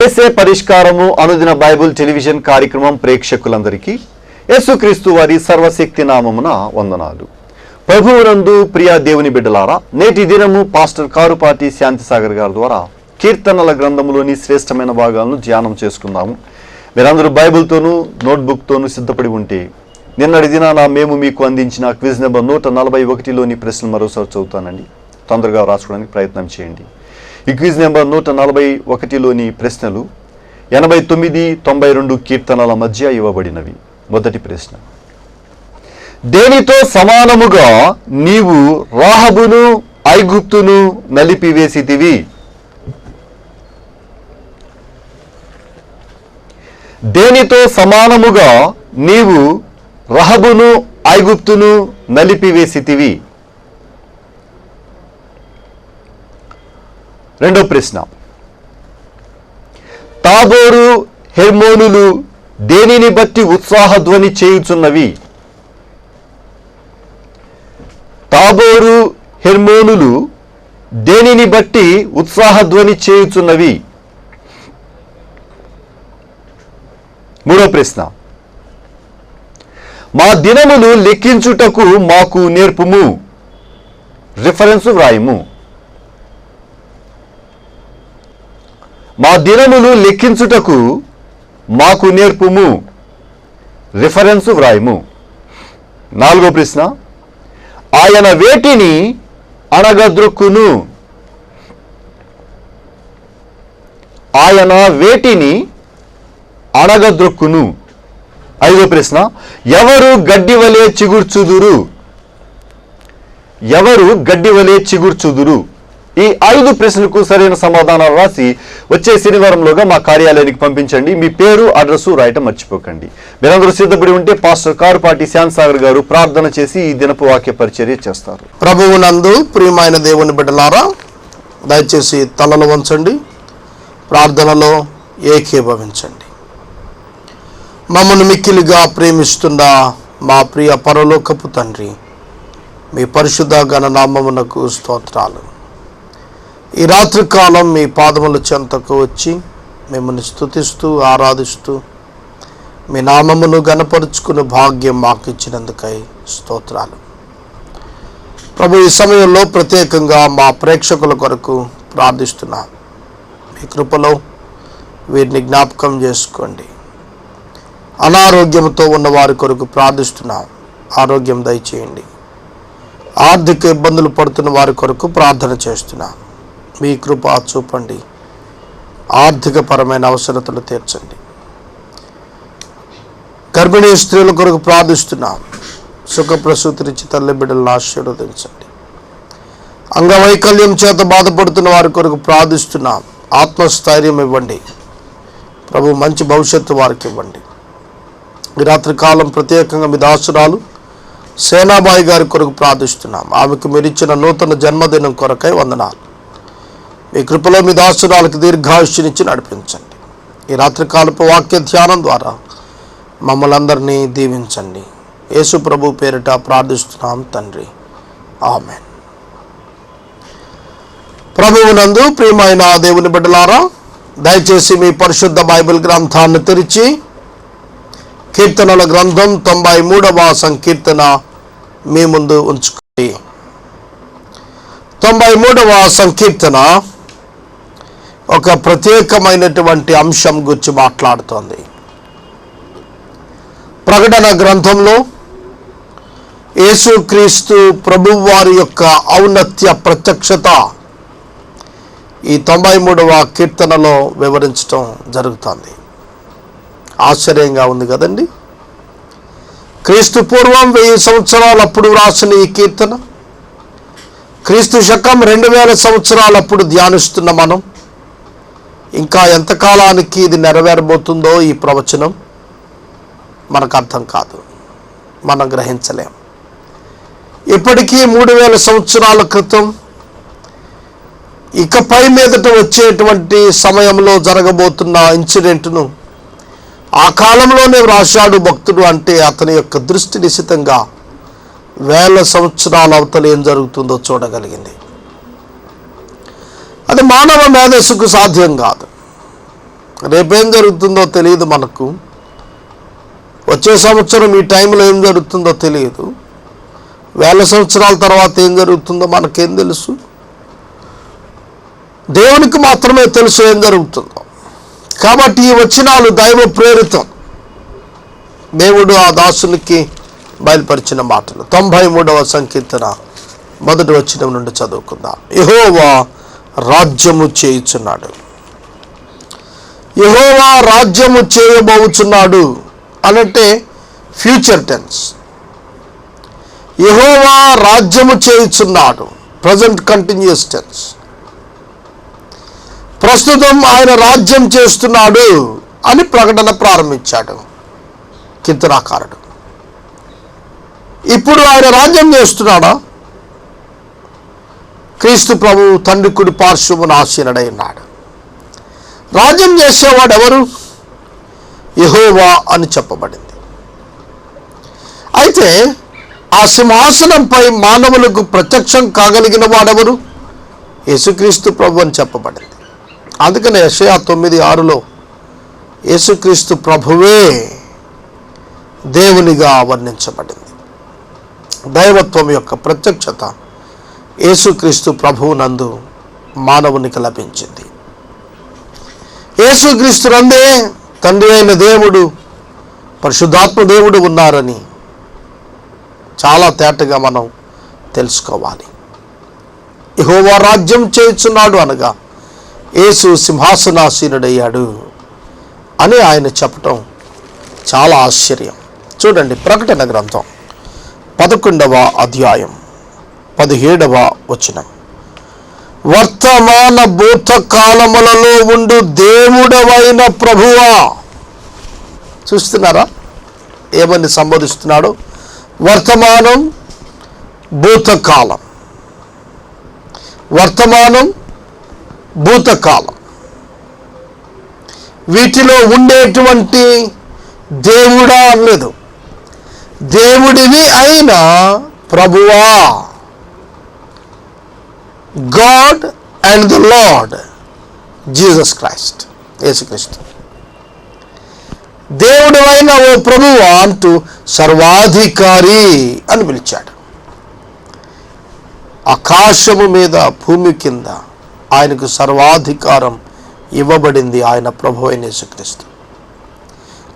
చేసే పరిష్కారము అనుదిన Bible television కార్యక్రమం ప్రేక్షకులందరికీ యేసుక్రీస్తు వారి సర్వశక్తి నామమున వందనాలు. ప్రభువునందు ప్రియ దేవుని బిడ్డలారా, నేటి దినము పాస్టర్ కారుపాటి శాంతిసాగర్ గారి ద్వారా కీర్తనల గ్రంథములోని శ్రేష్టమైన భాగాలను ధ్యానం చేసుకుందాము. మీరందరూ బైబిల్తోనూ నోట్బుక్తోనూ సిద్ధపడి ఉంటే నిన్నటి దినాన మేము మీకు అందించిన క్విజ్ నెంబర్ 141లోని ప్రశ్నలు మరోసారి చదువుతానండి. తొందరగా రాసుకోవడానికి ప్రయత్నం చేయండి. ఈ క్విజ్ నెంబర్ 141లోని ప్రశ్నలు 89-92 కీర్తనల మధ్య ఇవ్వబడినవి. మొదటి ప్రశ్న: దేనితో సమానముగా నీవు రాహబును ఐగుప్తును నలిపివేసితివి? దేనితో సమానముగా నీవు రహబును ఐగుప్తును నలిపివేసితివి? రెండో ప్రశ్న: తాబోరు హెర్మోనులు దేనిని బట్టి ఉత్సాహధ్వని చేయుచున్నవి? తాబోరు హెర్మోనులు దేనిని బట్టి ఉత్సాహధ్వని చేయుచున్నవి? మూడో ప్రశ్న: మా దినములు లెక్కించుటకు మాకు నేర్పుము. రిఫరెన్స్ వ్రాయము. మా దినములు లెక్కించుటకు మాకు నేర్పుము. రిఫరెన్స్ వ్రాయము. నాలుగో ప్రశ్న: ఆయన వేటిని అణగద్రొక్కును? ఆయన వేటిని అణగద్రొక్కును. ఐదో ప్రశ్న: ఎవరు గడ్డి వలె చిగుర్చుదురు? ఎవరు గడ్డి వలె చిగుర్చుదురు? ఈ 5 ప్రశ్నలకు సరైన సమాధానాలు రాసి వచ్చే శనివారంలోగా మా కార్యాలయానికి పంపించండి. మీ పేరు, అడ్రస్సు రాయటం మర్చిపోకండి. మీరందరూ సిద్ధపడి ఉంటే పాస్టర్ కారుపాటి శాంతిసాగర్ గారు ప్రార్థన చేసి ఈ దినపు వాక్య పరిచర్య చేస్తారు. ప్రభువునందు ప్రియమైన దేవుని బిడ్డలారా, దయచేసి తలలు వంచండి, ప్రార్థనలో ఏకీభవించండి. మమ్మల్ని మిక్కిలిగా ప్రేమిస్తున్న మా ప్రియ పరలోకపు తండ్రి, మీ పరిశుద్ధ ఘన నామమునకు స్తోత్రాలు. ఈ రాత్రి కాలం మీ పాదముల చెంతకు వచ్చి మిమ్మల్ని స్తుతిస్తూ ఆరాధిస్తూ మీ నామమును గణపరుచుకునే భాగ్యం మాకు ఇచ్చినందుకై స్తోత్రాలు. ప్రభు, ఈ సమయంలో ప్రత్యేకంగా మా ప్రేక్షకుల కొరకు ప్రార్థిస్తున్నాం. మీ కృపలో వీరిని జ్ఞాపకం చేసుకోండి. అనారోగ్యంతో ఉన్న వారి కొరకు ప్రార్థిస్తున్నాం. ఆరోగ్యం దయచేయండి. ఆర్థిక ఇబ్బందులు పడుతున్న వారి కొరకు ప్రార్థన చేస్తున్నాం. మీ కృప చూపండి. ఆర్థికపరమైన అవసరతలు తీర్చండి. గర్భిణీ స్త్రీల కొరకు ప్రార్థిస్తున్నాం. సుఖప్రసూతినిచ్చి తల్లి బిడ్డలను ఆశీర్వదించండి. అంగవైకల్యం చేత బాధపడుతున్న వారి కొరకు ప్రార్థిస్తున్నాం. ఆత్మస్థైర్యం ఇవ్వండి ప్రభు. మంచి భవిష్యత్తు వారికి ఇవ్వండి. ఈ రాత్రి కాలం ప్రత్యేకంగా మీ దాసురాలు సేనాబాయి గారి కొరకు ప్రార్థిస్తున్నాం. ఆమెకు మీరు ఇచ్చిన నూతన జన్మదినం కొరకై వందనాలు. మీ కృపలో మీ దాసురాలకు దీర్ఘాయుష్యునిచ్చి నడిపించండి. ఈ రాత్రికాలపు వాక్య ధ్యానం ద్వారా మమ్మల్ని అందరినీ దీవించండి. యేసు ప్రభు పేరిట ప్రార్థిస్తున్నాం తండ్రి, ఆమెన్. ప్రభువునందు ప్రియమైన దేవుని బిడ్డలారా, దయచేసి మీ పరిశుద్ధ బైబిల్ గ్రంథాన్ని తెరిచి కీర్తనల గ్రంథం 93వ సంకీర్తన మీ ముందు ఉంచుకోండి. 93వ సంకీర్తన ఒక ప్రత్యేకమైనటువంటి అంశం గురించి మాట్లాడుతోంది. ప్రకటన గ్రంథంలో యేసుక్రీస్తు ప్రభువు వారి యొక్క ఔన్నత్య ప్రత్యక్షత ఈ 93వ కీర్తనలో వివరించడం జరుగుతుంది. ఆశ్చర్యంగా ఉంది కదండి. క్రీస్తు పూర్వం 1000 సంవత్సరాలప్పుడు రాసిన ఈ కీర్తన క్రీస్తు శకం 2000 సంవత్సరాలప్పుడు ధ్యానిస్తున్న మనం ఇంకా ఎంతకాలానికి ఇది నెరవేరబోతుందో ఈ ప్రవచనం మనకు అర్థం కాదు, మనం గ్రహించలేం. ఇప్పటికీ 3000 సంవత్సరాల క్రితం ఇకపై మీదట వచ్చేటువంటి సమయంలో జరగబోతున్న ఇన్సిడెంట్ను ఆ కాలంలోనే వ్రాశాడు భక్తుడు. అంటే అతని యొక్క దృష్టి నిశితంగా 1000 సంవత్సరాల అవతల ఏం జరుగుతుందో చూడగలిగింది. అది మానవ మేధస్సుకు సాధ్యం కాదు. రేపేం జరుగుతుందో తెలియదు మనకు, వచ్చే సంవత్సరం ఈ టైంలో ఏం జరుగుతుందో తెలియదు, 1000 సంవత్సరాల తర్వాత ఏం జరుగుతుందో మనకేం తెలుసు? దేవునికి మాత్రమే తెలుసు ఏం జరుగుతుందో. కాబట్టి ఈ వచనాలు దైవ ప్రేరితం, దేవుడు ఆ దాసునికి బయలుపరిచిన మాటలు. 93వ సంకీర్తన 1వ వచనం నుండి చదువుకుందాం. యెహోవా రాజ్యము చేయుచున్నాడు. యెహోవా రాజ్యము చేయబోచున్నాడు అనంటే ఫ్యూచర్ టెన్స్. యెహోవా రాజ్యము చేయుచున్నాడు, ప్రజెంట్ కంటిన్యూస్ టెన్స్. ప్రస్తుతం ఆయన రాజ్యం చేస్తున్నాడు అని ప్రకటన ప్రారంభించాడు కీర్తనాకారుడు. ఇప్పుడు ఆయన రాజ్యం చేస్తున్నాడా? క్రీస్తు ప్రభు తండ్రి కుడి పార్శ్వమున ఆసీనుడై ఉన్నాడు. రాజ్యం చేసేవాడు ఎవరు? యెహోవా అని చెప్పబడింది. అయితే ఆ సింహాసనంపై మానవులకు ప్రత్యక్షం కాగలిగిన వాడెవరు? యేసుక్రీస్తు ప్రభు అని చెప్పబడింది. అందుకనే యెషయా 9:6లో యేసుక్రీస్తు ప్రభువే దేవునిగా వర్ణించబడింది. దైవత్వం యొక్క ప్రత్యక్షత యేసుక్రీస్తు ప్రభువునందు మానవునికి లభించింది. యేసుక్రీస్తు నందే తండ్రి అయిన దేవుడు, పరిశుద్ధాత్మ దేవుడు ఉన్నారని చాలా తేటగా మనం తెలుసుకోవాలి. యెహోవా రాజ్యం చేయుచున్నాడు అనగా యేసు సింహాసనాసీనుడయ్యాడు అని ఆయన చెప్పటం చాలా ఆశ్చర్యం. చూడండి, ప్రకటన గ్రంథం 11వ అధ్యాయం 17వ వచనం. వర్తమాన భూత కాలములలో ఉండు దేవుడవైన ప్రభువా. చూస్తున్నారా ఏమని సంబోధిస్తున్నాడు? వర్తమానం, భూతకాలం. వర్తమానం, భూతకాలం, వీటిలో ఉండేటువంటి దేవుడా అనలేదు, దేవుడివి అయిన ప్రభువా. God and the lord Jesus Christ, యేసుక్రీస్తు. దేవుడు అయిన ఓ ప్రభువా అంటూ సర్వాధికారి అని పిలిచాడు. ఆకాశము మీద భూమి కింద ఆయనకు సర్వాధికారం ఇవ్వబడింది. ఆయన ప్రభు అయిన యేసుక్రీస్తు.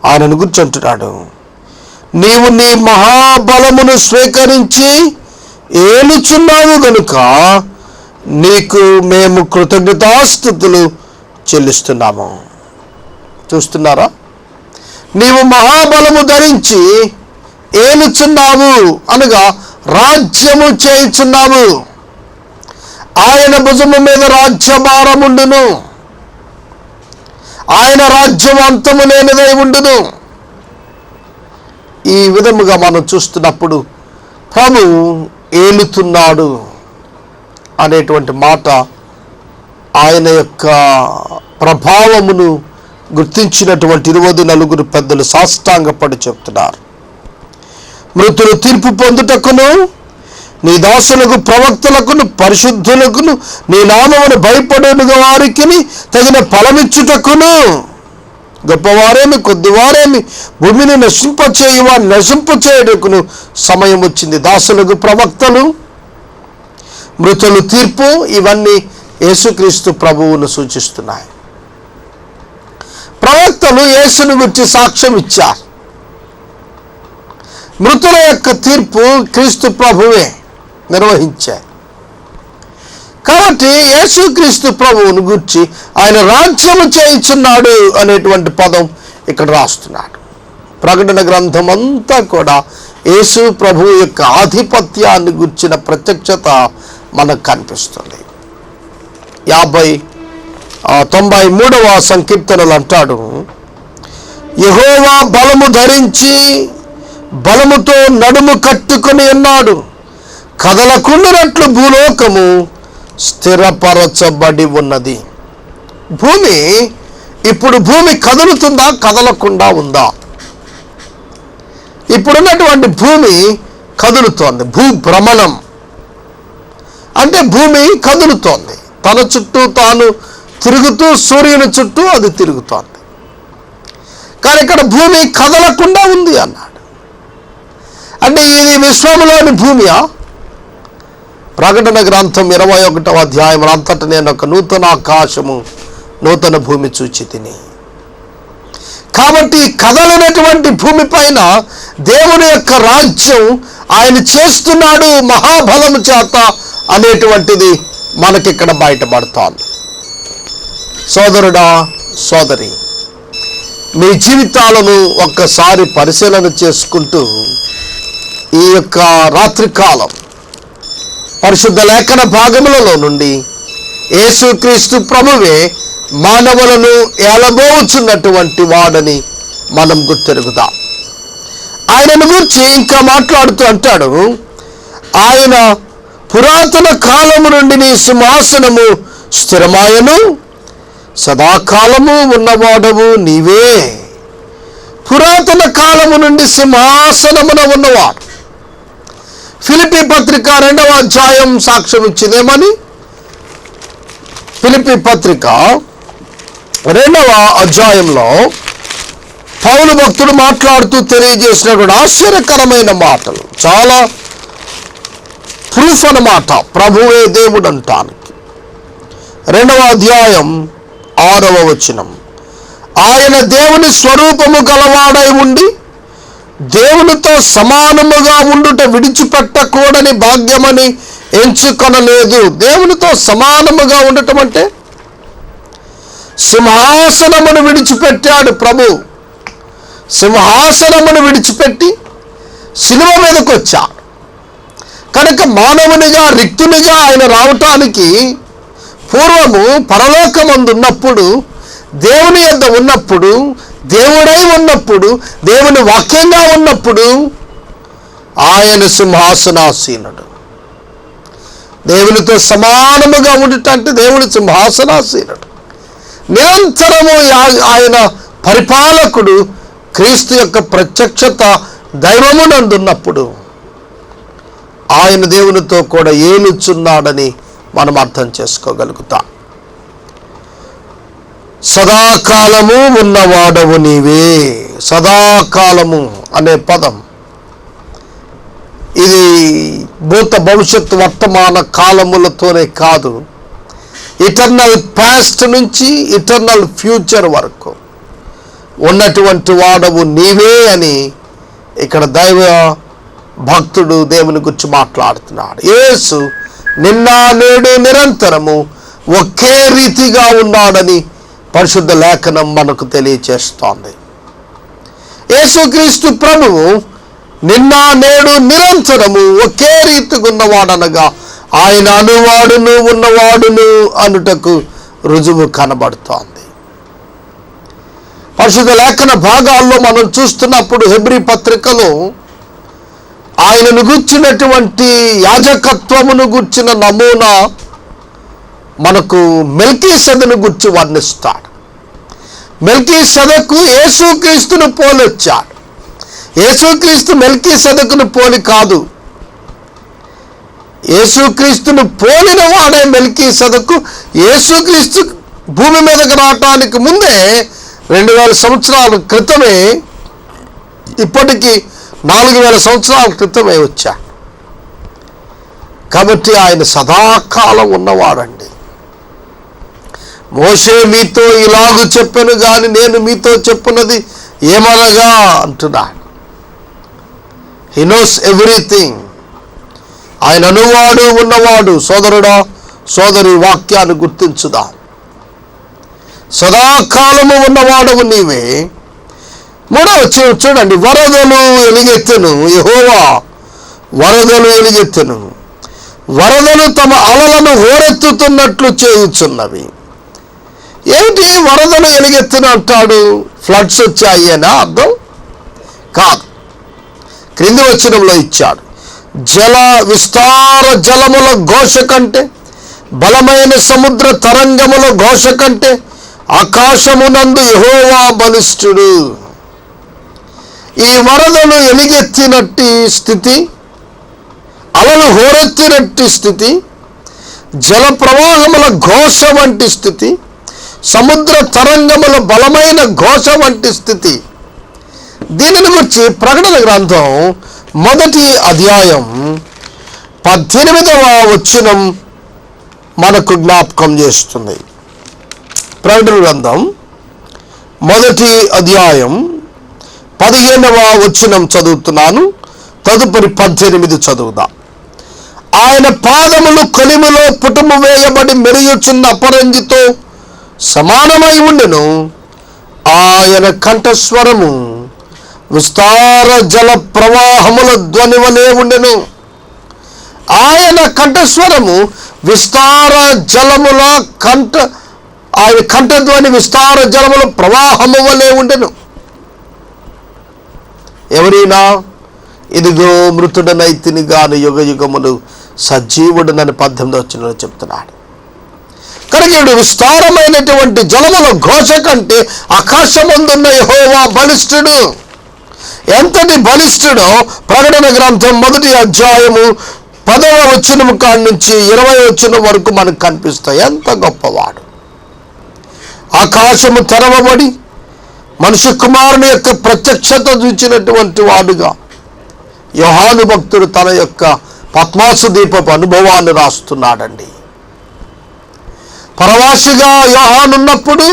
ఆయనను గురించి అంటున్నాడు, నీవు నీ మహాబలమును స్వీకరించి ఏలుచున్నావు గనుక నీకు మేము కృతజ్ఞతాస్తుతులు చెల్లిస్తున్నాము. చూస్తున్నారా? నీవు మహాబలము ధరించి ఏలుచున్నావు అనగా రాజ్యము చేయుచున్నావు. ఆయన భుజము మీద రాజ్యభారముండును, ఆయన రాజ్యం అంతము లేనిదై ఉండును. ఈ విధముగా మనం చూస్తున్నప్పుడు ప్రభు ఏలుతున్నాడు అనేటువంటి మాట ఆయన యొక్క ప్రభావమును గుర్తించినటువంటి 24 పెద్దలు సాష్టాంగపడి చెప్తున్నారు. మృతులు తీర్పు పొందుటకును, నీ దాసులకు ప్రవక్తలకును పరిశుద్ధులకును నీ నామమును భయపడిన వారికి తగిన ఫలమిచ్చుటకును, గొప్పవారేమి కొద్దివారేమి భూమిని నశింపచేయుటకును సమయం వచ్చింది. దాసులకు ప్రవక్తలు, మృతులు తీర్పు, ఇవన్నీ యేసుక్రీస్తు ప్రభువును సూచిస్తున్నాయి. ప్రవక్తలు యేసును గురించి సాక్ష్యం ఇచ్చారు. మృతుల యొక్క తీర్పు క్రీస్తు ప్రభువే నిర్వహించారు. కాబట్టి యేసుక్రీస్తు ప్రభువును గురించి ఆయన రాజ్యము చేయుచున్నాడు అనేటువంటి పదం ఇక్కడ రాస్తున్నాడు. ప్రకటన గ్రంథం అంతా కూడా యేసు ప్రభు యొక్క ఆధిపత్యాన్ని గురించిన ప్రత్యక్షత మనకు కనిపిస్తుంది. 93వ సంకీర్తనలు అంటాడు, యెహోవా బలము ధరించి బలముతో నడుము కట్టుకుని ఉన్నాడు, కదలకుండానట్లు భూలోకము స్థిరపరచబడి ఉన్నది. ఇప్పుడు భూమి కదులుతుందా, కదలకుండా ఉందా? ఇప్పుడున్నటువంటి భూమి కదులుతోంది. భూభ్రమణం అంటే భూమి కదులుతోంది, తన చుట్టూ తాను తిరుగుతూ సూర్యుని చుట్టూ అది తిరుగుతోంది. కానీ ఇక్కడ భూమి కదలకుండా ఉంది అన్నాడు. అంటే ఇది విశ్వంలోని భూమియా? ప్రకటన గ్రంథం 21వ అధ్యాయం అంతటా నేను ఒక నూతన ఆకాశము నూతన భూమి చూచి తిని. కాబట్టి కదలనటువంటి భూమి పైన దేవుని యొక్క రాజ్యం ఆయన చేస్తున్నాడు మహాబలము చేత అనేటువంటిది మనకిక్కడ బయటపడుతోంది. సోదరుడా, సోదరి, మీ జీవితాలను ఒక్కసారి పరిశీలన చేసుకుంటూ ఈ యొక్క రాత్రికాలం పరిశుద్ధ లేఖన భాగములలో నుండి యేసుక్రీస్తు ప్రభువే మానవులను ఏలబోచున్నటువంటి వాడని మనం గుర్తెరుగుదాం. ఆయనను గురించి ఇంకా మాట్లాడుతూ అంటాడు, ఆయన పురాతన కాలము నుండి నీ సింహాసనము స్థిరమాయను, సదాకాలము ఉన్నవాడవు నీవే. పురాతన కాలము నుండి సింహాసనమున ఉన్నవాడు. ఫిలిప్పీ పత్రిక 2వ అధ్యాయం సాక్ష్యం ఇచ్చిందేమని? ఫిలిప్పీ పత్రిక 2వ అధ్యాయంలో పౌలు భక్తుడు మాట్లాడుతూ తెలియజేసినటువంటి ఆశ్చర్యకరమైన మాటలు, చాలా ప్రూఫ్ అన్నమాట. ప్రభువే దేవుడు అంటానికి 2వ అధ్యాయం 6వ వచనం, ఆయన దేవుని స్వరూపము గలవాడై ఉండి దేవునితో సమానముగా ఉండుట విడిచిపెట్టకూడని భాగ్యమని ఎంచుకొనలేదు. దేవునితో సమానముగా ఉండటం అంటే సింహాసనమును విడిచిపెట్టాడు ప్రభు. సింహాసనమును విడిచిపెట్టి శిలువ మీదకు వచ్చాడు. కనుక మానవునిగా రిక్తునిగా ఆయన రావటానికి పూర్వము పరలోకమందున్నప్పుడు, దేవుని యొద్ద ఉన్నప్పుడు, దేవుడై ఉన్నప్పుడు, దేవుని వాక్యంగా ఉన్నప్పుడు ఆయన సింహాసనాసీనుడు. దేవునితో సమానముగా ఉండటం అంటే దేవుని సింహాసనాసీనుడు. నిరంతరము ఆయన పరిపాలకుడు. క్రీస్తు యొక్క ప్రత్యక్షత దైవమునందున్నప్పుడు ఆయన దేవునితో కూడా ఏలుచున్నాడని మనం అర్థం చేసుకోగలుగుతాం. సదాకాలము ఉన్నవాడవు నీవే. సదాకాలము అనే పదం ఇది భూత భవిష్యత్తు వర్తమాన కాలములతోనే కాదు, ఇటర్నల్ పాస్ట్ నుంచి ఇటర్నల్ ఫ్యూచర్ వరకు ఉన్నటువంటి వాడవు నీవే అని ఇక్కడ దైవ భక్తుడు దేవుని గురించి మాట్లాడుతున్నాడు. యేసు నిన్న నేడు నిరంతరము ఒకే రీతిగా ఉన్నాడని పరిశుద్ధ లేఖనం మనకు తెలియచేస్తోంది. యేసుక్రీస్తు ప్రభువు నిన్న నేడు నిరంతరము ఒకే రీతిగా ఉన్నవాడనగా ఆయన అనువాడును ఉన్నవాడును అనుటకు రుజువు కనబడుతోంది. పరిశుద్ధ లేఖన భాగాల్లో మనం చూస్తున్నప్పుడు హెబ్రీ పత్రికలో ఆయనను గుర్చినటువంటి యాజకత్వమును గుర్చిన నమూనా మనకు మెల్కీసెదకును గుర్చి వర్ణిస్తాడు. మెల్కీసెదకు యేసుక్రీస్తును పోలొచ్చాడు. యేసుక్రీస్తు మెల్కీసెదకును పోలి కాదు, యేసుక్రీస్తును పోలిన వాడే మెల్కీసెదకు. యేసుక్రీస్తు భూమి మీదకి రావటానికి ముందే 2000 సంవత్సరాల క్రితమే, ఇప్పటికీ 4000 సంవత్సరాల క్రితమే వచ్చాడు. కాబట్టి ఆయన సదాకాలం ఉన్నవాడండి. మోషే మీతో ఇలాగు చెప్పాను కానీ నేను మీతో చెప్పున్నది ఏమనగా అంటున్నాడు. He knows everything. ఆయన అనువాడు ఉన్నవాడు. సోదరుడా, సోదరి, వాక్యాన్ని గుర్తించుదా. సదాకాలము ఉన్నవాడవు నీవే. 3వ వచనం చూడండి, వరదలు ఎలుగెత్తెను, యెహోవా వరదలు ఎలుగెత్తెను, వరదలు తమ అలలను హోరెత్తుతున్నట్లు చేయుచున్నవి. ఏమిటి వరదలు ఎలుగెత్తును అంటాడు? ఫ్లడ్స్ వచ్చాయి అని అర్థం కాదు. క్రింది వచనంలో ఇచ్చాడు, జల విస్తార జలముల ఘోష కంటే, బలమైన సముద్ర తరంగముల ఘోష కంటే ఆకాశమునందు యెహోవా బలిష్ఠుడు. ఈ వరదలు ఎలుగెత్తినట్టి స్థితి, అలలు హోరెత్తినట్టి స్థితి, జల ప్రవాహముల ఘోష వంటి స్థితి, సముద్ర తరంగముల బలమైన ఘోష వంటి స్థితి దీనిని గురించి ప్రకటన గ్రంథం 1వ అధ్యాయం 18వ వచనం మనకు జ్ఞాపకం చేస్తుంది. ప్రకటన గ్రంథం 1వ అధ్యాయం 15వ వచనం చదువుతున్నాను. తదుపరి 18 చదువుదాం. ఆయన పాదములు కొలిమిలో పుటము వేయబడి మెరుగుచున్న అపరంజితో సమానమై ఉండెను. ఆయన కంఠస్వరము విస్తార జల ప్రవాహముల ధ్వని వలె ఉండెను. ఆయన కంఠస్వరము విస్తార జలముల ఆయన కంఠధ్వని విస్తార జలముల ప్రవాహము వలె ఉండెను. ఎవరైనా ఇదిగో మృతుడనైతిని గాను యుగ యుగములు సజీవుడనని 18వ వచనంలో చెప్తున్నాడు. కనుక విస్తారమైనటువంటి జలముల ఘోష కంటే ఆకాశమందున్న యెహోవా బలిష్ఠుడు. ఎంతటి బలిష్ఠుడో ప్రకటన గ్రంథం 1వ అధ్యాయము 10వ వచనం కాడి నుంచి 20వ వచనం వరకు మనకు కనిపిస్తాయి. ఎంత గొప్పవాడు! ఆకాశము తెరవబడి మనుష్య కుమారుని యొక్క ప్రత్యక్షత చూచినటువంటి వాడుగా యోహాను భక్తుడు తన యొక్క పద్మాసు దీపపు అనుభవాన్ని రాస్తున్నాడండి. పరవాసిగా యోహానున్నప్పుడు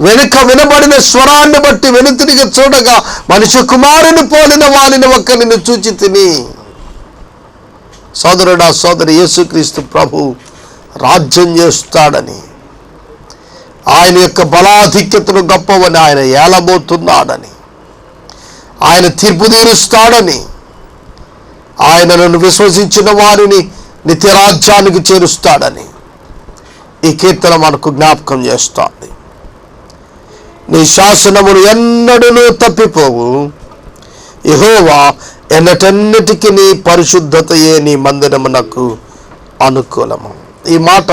వెనుక వినబడిన స్వరాన్ని బట్టి వెనుతిరిగి చూడగా మనుష్య కుమారుని పోలిన వానిని ఒక్కరిని చూచి తిని. సోదరుడా సోదరి, యేసుక్రీస్తు ప్రభు రాజ్యం చేస్తాడని, ఆయన యొక్క బలాధిక్యతను గొప్పవని, ఆయన ఏలబోతున్నాడని, ఆయన తీర్పు తీరుస్తాడని, ఆయనను విశ్వసించిన వారిని నిత్యరాజ్యానికి చేరుస్తాడని ఈ కీర్తన మనకు జ్ఞాపకం చేస్తోంది. నీ శాసనములు ఎన్నడూ తప్పిపోవు, యెహోవా ఎన్నటన్నిటికీ నీ పరిశుద్ధతయే నీ మందిరమునకు అనుకూలము. ఈ మాట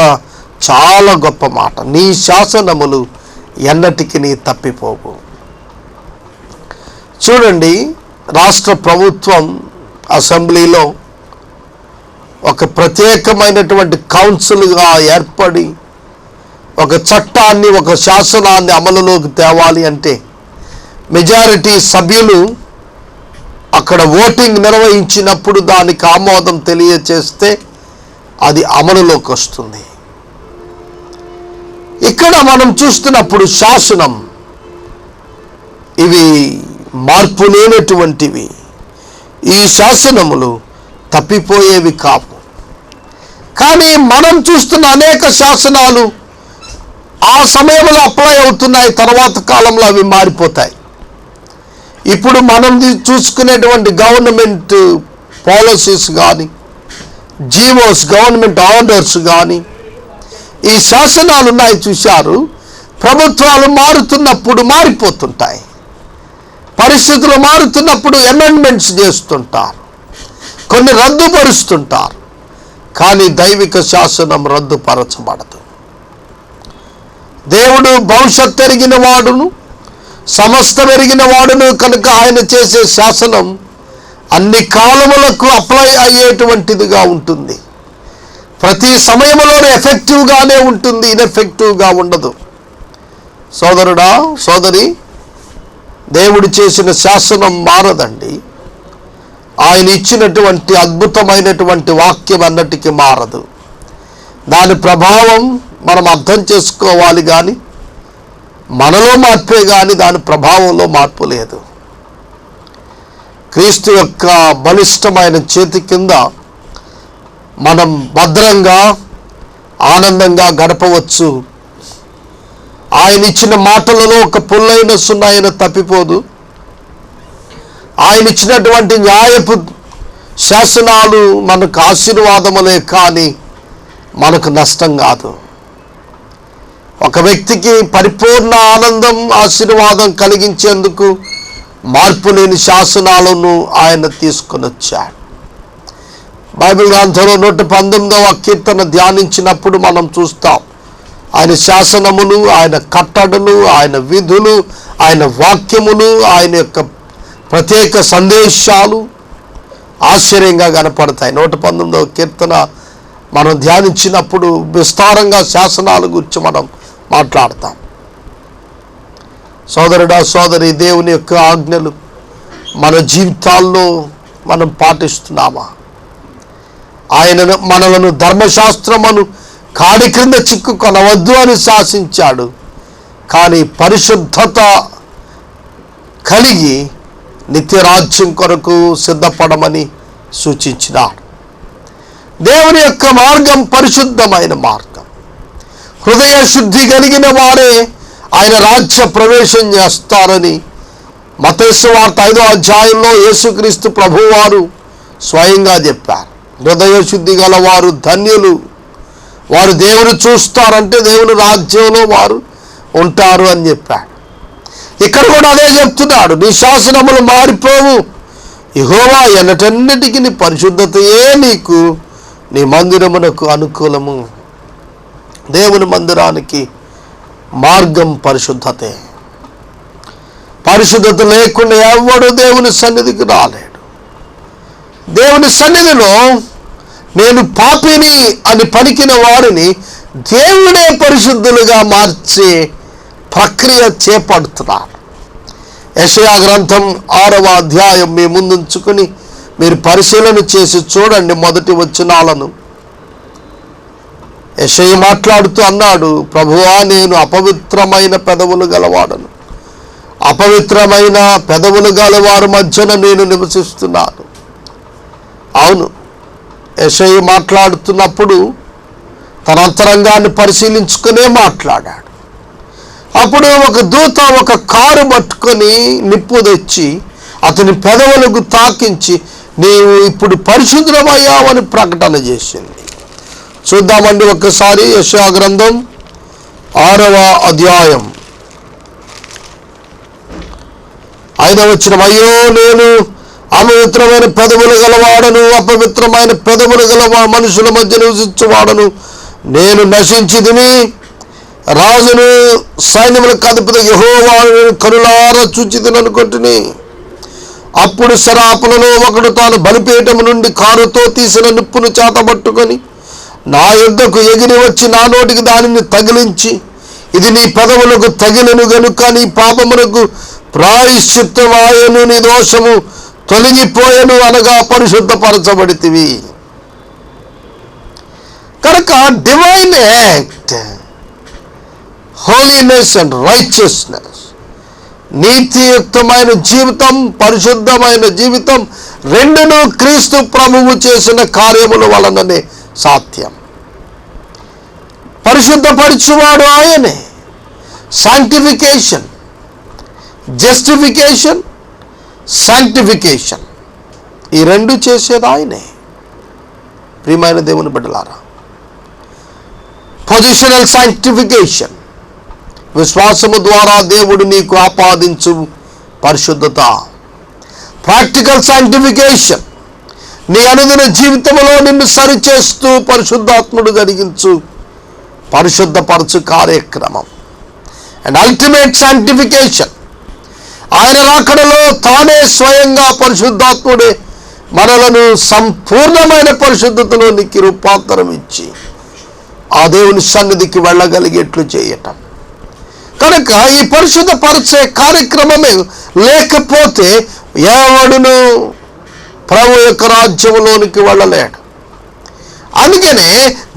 చాలా గొప్ప మాట. నీ శాసనములు ఎన్నటికీ నీ తప్పిపోవు. చూడండి, రాష్ట్ర ప్రభుత్వం అసెంబ్లీలో ఒక ప్రత్యేకమైనటువంటి కౌన్సిల్గా ఏర్పడి ఒక చట్టాన్ని, ఒక శాసనాన్ని అమలులోకి తేవాలి అంటే మెజారిటీ సభ్యులు అక్కడ ఓటింగ్ నిర్వహించినప్పుడు దానికి ఆమోదం తెలియచేస్తే అది అమలులోకి వస్తుంది. ఇక్కడ మనం చూస్తున్నప్పుడు శాసనం, ఇవి మార్పు లేనటువంటివి. ఈ శాసనములు తప్పిపోయేవి కావు. కానీ మనం చూస్తున్న అనేక శాసనాలు ఆ సమయంలో అప్లై అవుతున్నాయి, తర్వాత కాలంలో అవి మారిపోతాయి. ఇప్పుడు మనం చూసుకునేటువంటి గవర్నమెంట్ పాలసీస్ కానీ, జీవోస్, గవర్నమెంట్ ఆర్డర్స్ కానీ, ఈ శాసనాలు ఉన్నాయి చూశారు. ప్రభుత్వాలు మారుతున్నప్పుడు మారిపోతుంటాయి, పరిస్థితులు మారుతున్నప్పుడు అమెండ్మెంట్స్ చేస్తుంటారు, కొన్ని రద్దుపరుస్తుంటారు. కానీ దైవిక శాసనం రద్దుపరచబడదు. దేవుడు భవిష్యత్తు ఎరిగిన వాడును, సమస్తం ఎరిగిన వాడును కనుక ఆయన చేసే శాసనం అన్ని కాలములకు అప్లై అయ్యేటువంటిదిగా ఉంటుంది. ప్రతి సమయంలోనే ఎఫెక్టివ్గానే ఉంటుంది, ఇన్ఎఫెక్టివ్గా ఉండదు. సోదరుడా సోదరి, దేవుడు చేసిన శాసనం మారదండి. ఆయన ఇచ్చినటువంటి అద్భుతమైనటువంటి వాక్యం అన్నటికీ మారదు. దాని ప్రభావం మనం అర్థం చేసుకోవాలి, కానీ మనలో మార్పే కానీ దాని ప్రభావంలో మార్పు లేదు. క్రీస్తు యొక్క బలిష్టమైన చేతి కింద మనం భద్రంగా ఆనందంగా గడపవచ్చు. ఆయన ఇచ్చిన మాటలలో ఒక పుల్లైన సున్నైన తప్పిపోదు. ఆయన ఇచ్చినటువంటి న్యాయపు శాసనాలు మనకు ఆశీర్వాదములే కానీ మనకు నష్టం కాదు. ఒక వ్యక్తికి పరిపూర్ణ ఆనందం, ఆశీర్వాదం కలిగించేందుకు మార్పు లేని శాసనాలను ఆయన తీసుకొని వచ్చాడు. బైబిల్ గ్రంథంలో 119వ కీర్తన ధ్యానించినప్పుడు మనం చూస్తాం, ఆయన శాసనములు, ఆయన కట్టడలు, ఆయన విధులు, ఆయన వాక్యములు, ఆయన యొక్క ప్రత్యేక సందేశాలు ఆశ్చర్యంగా కనపడతాయి. 119వ కీర్తన మనం ధ్యానించినప్పుడు విస్తారంగా శాసనాల గురించి మనం మాట్లాడతాం. సోదరుడా సోదరి, దేవుని యొక్క ఆజ్ఞలు మన జీవితాల్లో మనం పాటిస్తున్నామా? ఆయనను మనలను ధర్మశాస్త్రమును కాడి క్రింద చిక్కుకొనవద్దు అని శాసించాడు. కానీ పరిశుద్ధత కలిగి నిత్యరాజ్యం కొరకు సిద్ధపడమని సూచించినాడు. దేవుని యొక్క మార్గం పరిశుద్ధమైన మార్గం. హృదయ శుద్ధి కలిగిన వారే ఆయన రాజ్య ప్రవేశం చేస్తారని మత్తయి సువార్త 5వ అధ్యాయంలో యేసుక్రీస్తు ప్రభువారు స్వయంగా చెప్పారు. హృదయ శుద్ధి గల వారు ధన్యులు, వారు దేవుని చూస్తారంటే దేవుని రాజ్యంలో వారు ఉంటారు అని చెప్పాడు. ఇక్కడ కూడా అదే చెప్తున్నాడు, నీ శాసనములు మారిపోవు, యెహోవా ఎన్నటన్నిటికీ నీ పరిశుద్ధతయే నీకు నీ మందిరమునకు అనుకూలము. దేవుని మందిరానికి మార్గం పరిశుద్ధతే. పరిశుద్ధత లేకుండా ఎవడు దేవుని సన్నిధికి రాలేడు. దేవుని సన్నిధిలో నేను పాపిని అని పలికిన వారిని దేవుడే పరిశుద్ధులుగా మార్చే ప్రక్రియ చేపడుతున్నారు. యెషయా గ్రంథం 6వ అధ్యాయం మీ ముందుంచుకుని మీరు పరిశీలన చేసి చూడండి. మొదటి వచనాలను యెషయా మాట్లాడుతూ అన్నాడు, ప్రభువా, నేను అపవిత్రమైన పెదవులు గలవాడను, అపవిత్రమైన పెదవులు గలవారి మధ్యన నేను నివసిస్తున్నాను. అవును, యెషయా మాట్లాడుతున్నప్పుడు తన అంతరంగాన్ని పరిశీలించుకునే మాట్లాడాడు. అప్పుడు ఒక దూత ఒక కారు పట్టుకొని నిప్పు తెచ్చి అతని పెదవులకు తాకించి నీవు ఇప్పుడు పరిశుద్ధమయ్యావని ప్రకటన చేసింది. చూద్దామండి ఒక్కసారి. యెషయా గ్రంథం 6వ అధ్యాయం 5వ వచనం, అయ్యో, నేను అపవిత్రమైన పెదవులు గలవాడను, అపవిత్రమైన పెదవులు గల మనుషుల మధ్య నివసించువాడను, నేను నశించితిని. రాజును సైన్యములకు అధిపతి యెహోవాను కనులారా చూచితిని అనుకుంటుని. అప్పుడు శరాపులలో ఒకడు తాను బలిపీఠము నుండి కారుతో తీసిన నిప్పును చేతబట్టుకొని నా యొద్దకు ఎగిరి వచ్చి నా నోటికి దానిని తగిలించి, ఇది నీ పెదవులకు తగిలిను గనుక నీ పాపమునకు ప్రాయశ్చిత్తమాయను, నీ దోషము తొలగిపోయెను అనగా పరిశుద్ధపరచబడితివి. కనుక divine act, holiness and righteousness, నీతియుక్తమైన జీవితం, పరిశుద్ధమైన జీవితం రెండును క్రీస్తు ప్రభువు చేసిన కార్యముల వలననే సాధ్యం. పరిశుద్ధపరిచువాడు ఆయనే. సాంక్టిఫికేషన్, జస్టిఫికేషన్, సాంక్టిఫికేషన్, ఈ రెండు చేసేది ఆయనే. ప్రియమైన దేవుని బిడ్డలారా, పొజిషనల్ సాంక్టిఫికేషన్, విశ్వాసము ద్వారా దేవుడు నీకు ఆపాదించు పరిశుద్ధత. ప్రాక్టికల్ సాంక్టిఫికేషన్, నీ అనుదిన జీవితంలో నిన్ను సరిచేస్తూ పరిశుద్ధాత్ముడు జరిగించు పరిశుద్ధపరచు కార్యక్రమం. అండ్ అల్టిమేట్ సాంక్టిఫికేషన్, ఆయన రాకడలో తానే స్వయంగా పరిశుద్ధాత్ముడే మనలను సంపూర్ణమైన పరిశుద్ధతలోనికి రూపాంతరం ఇచ్చి ఆ దేవుని సన్నిధికి వెళ్ళగలిగేట్లు చేయటం. కనుక ఈ పరిశుద్ధపరిచే కార్యక్రమమే లేకపోతే ఎవడును ప్రభు యొక్క రాజ్యములోనికి వెళ్ళలేడు. అందుకనే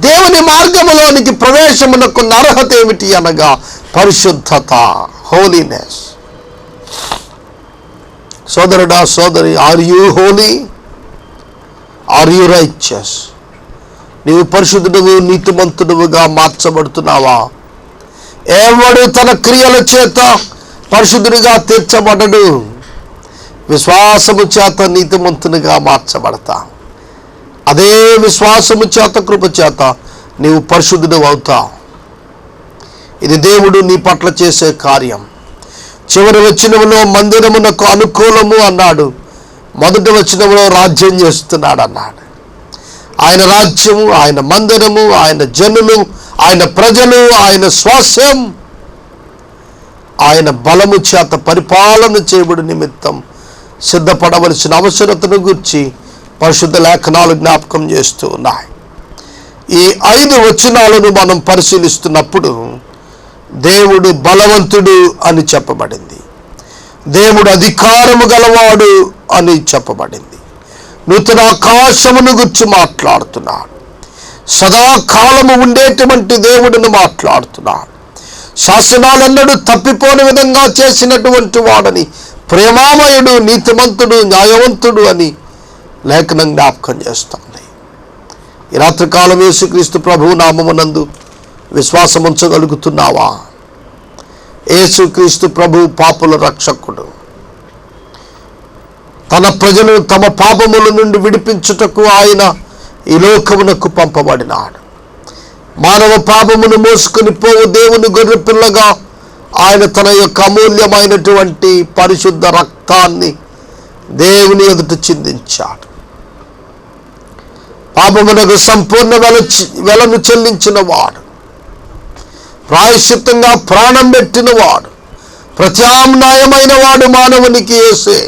దేవుని మార్గములోనికి ప్రవేశమునకు అర్హత ఏమిటి అనగా పరిశుద్ధత, హోలీనెస్. సోదరుడా సోదరి, are you holy? Are you righteous? నీవు పరిశుద్ధుడువు, నీతిమంతుడువుగా మార్చబడుతున్నావా? ఎవడు తన క్రియల చేత పరిశుద్ధుడిగా తీర్చబడడు, విశ్వాసము చేత నీతిమంతునిగా మార్చబడతా. అదే విశ్వాసము చేత, కృప చేత నీవు పరిశుద్ధుడు అవుతావు. ఇది దేవుడు నీ పట్ల చేసే కార్యం. చివరి వచనములో మందిరమునకు అనుకూలము అన్నాడు, మొదటి వచనములో రాజ్యం చేస్తున్నాడు అన్నాడు. ఆయన రాజ్యము, ఆయన మందిరము, ఆయన జనులు, ఆయన ప్రజలు, ఆయన స్వాస్యం, ఆయన బలము చేత పరిపాలన చేయబడి నిమిత్తం సిద్ధపడవలసిన అవసరతను గురించి పరిశుద్ధ లేఖనాలు జ్ఞాపకం చేస్తూ ఉన్నాయి. ఈ 5 వచనాలను మనం పరిశీలిస్తున్నప్పుడు దేవుడు బలవంతుడు అని చెప్పబడింది. దేవుడు అధికారము గలవాడు అని చెప్పబడింది. నూతన ఆకాశమును గురించి మాట్లాడుతున్నాడు. సదాకాలము ఉండేటువంటి దేవుడిని మాట్లాడుతున్నాడు. శాసనాలన్నడు తప్పిపోని విధంగా చేసినటువంటి వాడని, ప్రేమామయుడు, నీతిమంతుడు, న్యాయవంతుడు అని లేఖనం జ్ఞాపకం చేస్తుంది. ఈ రాత్రికాలం యేసుక్రీస్తు ప్రభువు నామమునందు విశ్వాసం ఉంచగలుగుతున్నావా? యేసుక్రీస్తు ప్రభువు పాపుల రక్షకుడు. తన ప్రజలను తమ పాపముల నుండి విడిపించుటకు ఆయన ఈ లోకమునకు పంపబడినాడు. మానవ పాపమును మోసుకుని పోవు దేవుని గొర్రె పిల్లగా ఆయన తన యొక్క అమూల్యమైనటువంటి పరిశుద్ధ రక్తాన్ని దేవుని ఎదుట చిందించాడు. పాపమునకు సంపూర్ణ వెలను చెల్లించిన వాడు, ప్రాయశ్చిత్తంగా ప్రాణం పెట్టిన వాడు, ప్రత్యామ్నాయమైన వాడు మానవునికి యేసే.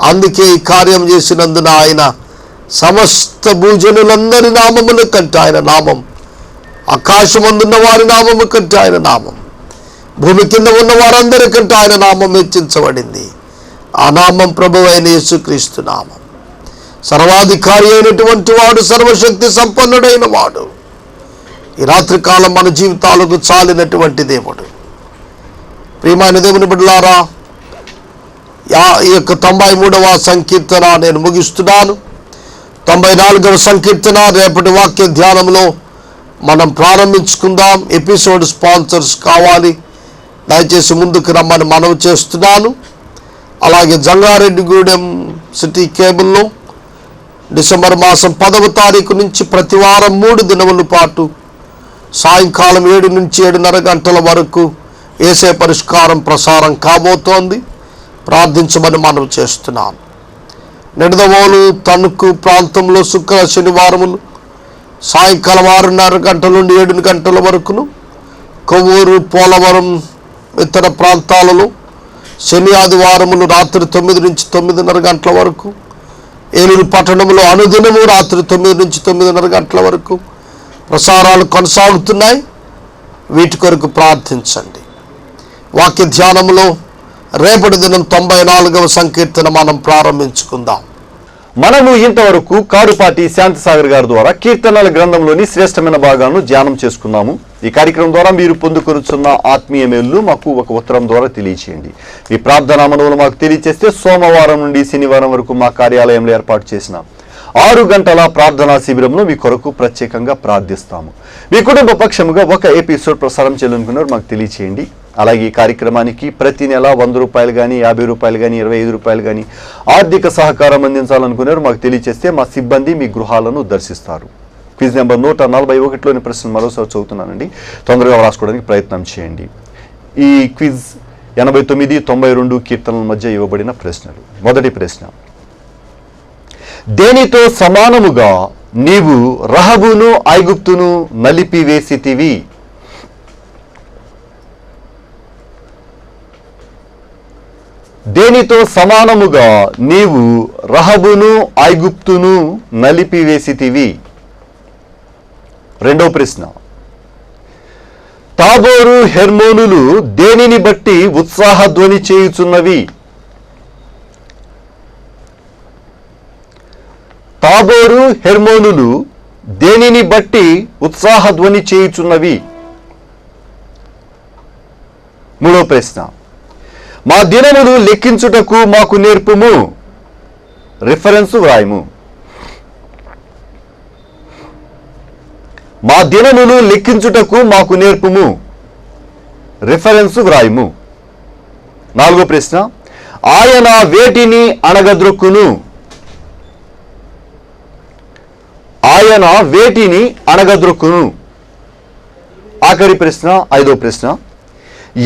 అందుకే ఈ కార్యం చేసినందున ఆయన సమస్త భూజనులందరి నామముల కంటే ఆయన నామం, ఆకాశమందున్న వారి నామము కంటే ఆయన నామం, భూమి కింద ఉన్న వారందరికంటే ఆయన నామం హెచ్చించబడింది. ఆ నామం ప్రభువైన యేసుక్రీస్తు నామం. సర్వాధికారి అయినటువంటి వాడు, సర్వశక్తి సంపన్నుడైన వాడు. ఈ రాత్రికాలం మన జీవితాలకు చాలినటువంటి దేవుడు. ప్రియమైన దేవుని బిడ్డలారా, ఈ యొక్క 93వ సంకీర్తన నేను ముగిస్తున్నాను. 94వ సంకీర్తన రేపటి వాక్య ధ్యానంలో మనం ప్రారంభించుకుందాం. ఎపిసోడ్ స్పాన్సర్స్ కావాలి, దయచేసి ముందుకు రమ్మని మనవి చేస్తున్నాను. అలాగే జంగారెడ్డిగూడెం సిటీ కేబుల్లో డిసెంబర్ మాసం 10వ తారీఖు నుంచి ప్రతి వారం 3 దినముల పాటు సాయంకాలం 7 నుంచి 7:30 గంటల వరకు యేసే పరిష్కారం ప్రసారం కాబోతోంది. ప్రార్థించమని మనవి చేస్తున్నాను. నిడదవోలు తణుకు ప్రాంతంలో శుక్ర శనివారములు సాయంకాలం 6:30 గంటల నుండి 7 గంటల వరకును, కొవ్వూరు, పోలవరం ఇతర ప్రాంతాలలో శని ఆదివారములు రాత్రి 9 నుంచి 9:30 గంటల వరకు, ఏలూరు పట్టణంలో అనుదినము రాత్రి 9 నుంచి 9:30 గంటల వరకు ప్రసారాలు కొనసాగుతున్నాయి. వీటి కొరకు ప్రార్థించండి. వాక్య ధ్యానంలో రేపటి దినం 94వ సంకీర్తన మనం ప్రారంభించుకుందాం. మనము ఇంతవరకు కారుపాటి శాంతిసాగర్ గారి ద్వారా కీర్తనల గ్రంథంలోని శ్రేష్టమైన భాగాలను ధ్యానం చేసుకున్నాము. ఈ కార్యక్రమం ద్వారా మీరు పొందుకొరుచున్న ఆత్మీయ మేలు మాకు ఒక ఉత్తరం ద్వారా తెలియచేయండి. మీ ప్రార్థనా మనవులు మాకు తెలియచేస్తే సోమవారం నుండి శనివారం వరకు మా కార్యాలయంలో ఏర్పాటు చేసిన 6 గంటల ప్రార్థనా శిబిరంలో మీ కొరకు ప్రత్యేకంగా ప్రార్థిస్తాము. మీ కుటుంబ పక్షముగా ఒక ఎపిసోడ్ ప్రసారం చేయాలనుకున్నారు మాకు తెలియచేయండి. అలాగే ఈ కార్యక్రమానికి ప్రతి నెల 100 రూపాయలు కానీ, 50 రూపాయలు కానీ, 25 రూపాయలు కానీ ఆర్థిక సహకారం అందించాలనుకున్నారు మాకు తెలియచేస్తే మా సిబ్బంది మీ గృహాలను దర్శిస్తారు. క్విజ్ నెంబర్ 141లోని ప్రశ్నలు మరోసారి చదువుతున్నానండి, తొందరగా రాసుకోవడానికి ప్రయత్నం చేయండి. ఈ క్విజ్ 89, 92 కీర్తనల మధ్య ఇవ్వబడిన ప్రశ్నలు. మొదటి ప్రశ్న, దేనితో సమానముగా నీవు రహబును ఐగుప్తును నలిపివేసితివి? దేనితో సమానముగా నీవు రహబును ఐగుప్తును నలిపివేసితివి? రెండవ ప్రశ్న, తాబోరు హెర్మోనులు దేనిని బట్టి ఉత్సాహధ్వని చేయుచున్నవి? తాబోరు హెర్మోనులు దేనిని బట్టి ఉత్సాహధ్వని చేయుచున్నవి? మూడో ప్రశ్న, మా దినములు లెక్కించుటకు మాకు నేర్పుము. రిఫరెన్స్ వ్రాయము. మా దినములు లెక్కించుటకు మాకు నేర్పుము. రిఫరెన్స్ వ్రాయము. నాలుగో ప్రశ్న, ఆయన వేటిని అణగద్రొక్కును? ఆయన వేటిని అణగద్రొక్కును? ఆఖరి ప్రశ్న, ఐదో ప్రశ్న,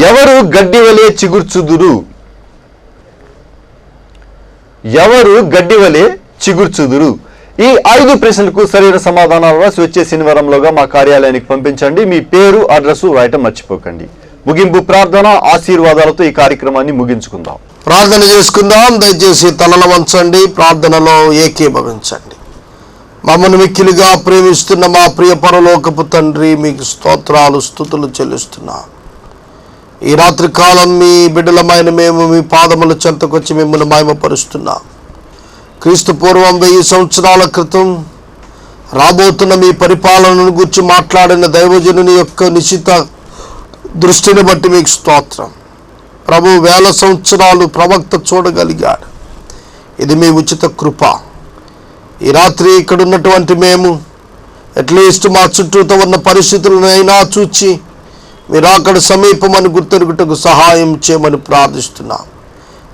ఎవరు గడ్డి వలె చిగుర్చుదురు? ఎవరు గడ్డి వలె చిగుర్చుదురు? ఈ 5 ప్రశ్నలకు సరైన సమాధానాలు రాసి వచ్చే శనివారంలోగా మా కార్యాలయానికి పంపించండి. మీ పేరు, అడ్రస్ రాయటం మర్చిపోకండి. ముగింపు ప్రార్థన ఆశీర్వాదాలతో ఈ కార్యక్రమాన్ని ముగించుకుందాం. ప్రార్థన చేసుకుందాం. దయచేసి తలలు వంచండి, ప్రార్థనలో ఏకీభవించండి. మమ్మల్ని మిక్కిలిగా ప్రేమిస్తున్న మా ప్రియ పరలోకపు తండ్రి, మీకు స్తోత్రాలు స్తుతులు చెల్లిస్తున్నా. ఈ రాత్రి కాలం మీ బిడ్డలమైన మేము మీ పాదముల చెంతకొచ్చి మిమ్మల్ని మహిమపరుస్తున్నా. క్రీస్తు పూర్వం 1000 సంవత్సరాల క్రితం రాబోతున్న మీ పరిపాలనను గురించి మాట్లాడిన దైవజనుని యొక్క నిశ్చిత దృష్టిని బట్టి మీకు స్తోత్రం. ప్రభు 1000 సంవత్సరాలు ప్రవక్త చూడగలిగాడు. ఇది మీ ఉచిత కృప. ఈ రాత్రి ఇక్కడ ఉన్నటువంటి మేము అట్లీస్ట్ మా చుట్టూతో ఉన్న పరిస్థితులను అయినా చూచి మీరు అక్కడ సమీపమని గుర్తెరుగుటకు సహాయం చేయమని ప్రార్థిస్తున్నాం.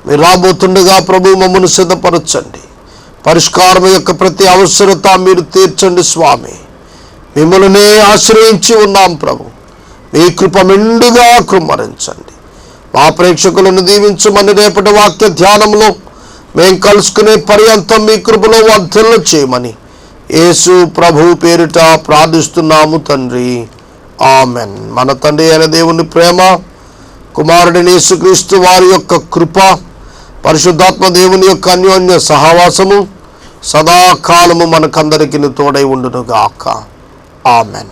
మీరు రాబోతుండగా ప్రభు మమ్మల్ని సిద్ధపరచండి. పరిష్కారం యొక్క ప్రతి అవసరత మీరు తీర్చండి స్వామి. మిమ్మల్నే ఆశ్రయించి ఉన్నాం ప్రభు. మీ కృప మెండుగా కుమ్మరించండి. మా ప్రేక్షకులను దీవించమని రేపటి వాక్య ధ్యానంలో మేము కలుసుకునే పర్యంతం మీ కృపలో వర్ధనలు చేయమని యేసు ప్రభు పేరిట ప్రార్థిస్తున్నాము తండ్రి. ఆమెన్. మన తండ్రి అయిన దేవుని ప్రేమ, కుమారుడిని యేసుక్రీస్తు వారి యొక్క కృప, పరిశుద్ధాత్మ దేవుని యొక్క అన్యోన్య సహవాసము సదాకాలము మనకందరికీ తోడై ఉండునుగాక. ఆమెన్.